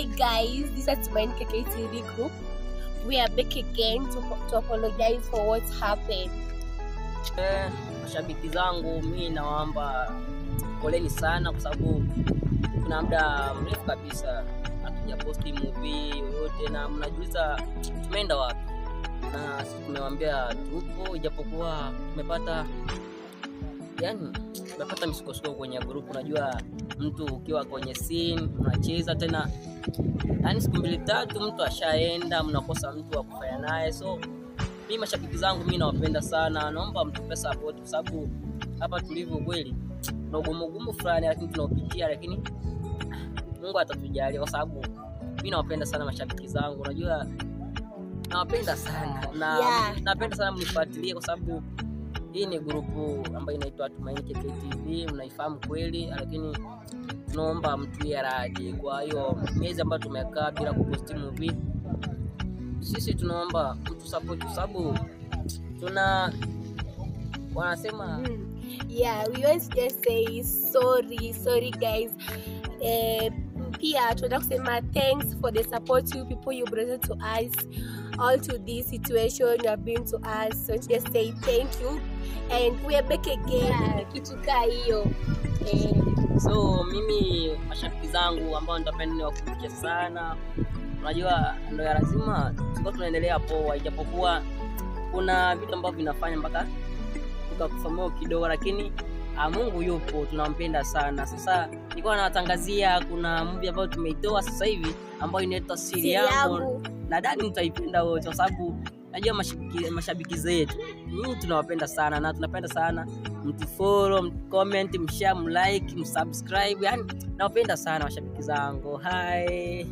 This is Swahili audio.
Hi guys, this is Tumaini KKTV group. We are back again to apologize for what's happened. Mashabiki zangu mimi naomba poleni sana kwa sababu kuna muda mrefu kabisa hatujaposti movie yoyote na mnajiuliza tumeenda wapi. Na sisi tumewaambia tupo, ijapokuwa tumepata misukosuko kwenye group. Unajua mtu ukiwa kwenye scene unacheza tena siku 2-3 mtu ashaenda, mnakosa mtu wa kufanya naye. So mimi mashabiki zangu mimi nawapenda sana, naomba mtupe support kwa sababu hapa tulivyo kweli na ugumu fulani lakini tunaopitia, lakini Mungu atatujalia kwa sababu mimi nawapenda sana mashabiki zangu. Unajua nawapenda sana na napenda sana mnifuatilie kwa sababu hii ni grupu ambayo inaitwa Tumaini KKTV, mnaifahamu kweli, lakini tunaomba mtuie radhi. Kwa hiyo miezi ambayo tumekaa bila kuposti movie, sisi tunaomba mtu support kwa sababu wanasema we want to just say sorry guys. Pia tunataka kusema thanks for the support you people you brought to us all to this situation you have been to us. So just say thank you and we are back again. Kitu kaa hiyo. So mimi mashabiki zangu ambao nitapenda niwakumbuke sana. Unajua ndio lazima sisi tunaendelea poa, ijapokuwa kuna vitu ambavyo vinafanya mpaka tukakufahamu kidogo, lakini Mungu yupo, tunampenda sana. Sasa nilikuwa nawatangazia kuna movie ambayo tumeitoa sasa hivi ambayo inaitwa Siri Yangu. Nadhani mtaipenda wote kwa sababu najua mashabiki zetu mimi tunawapenda sana na tunapenda sana mtufollow, mcomment, mshare, mlike, msubscribe. Nawapenda sana mashabiki zangu. Bye.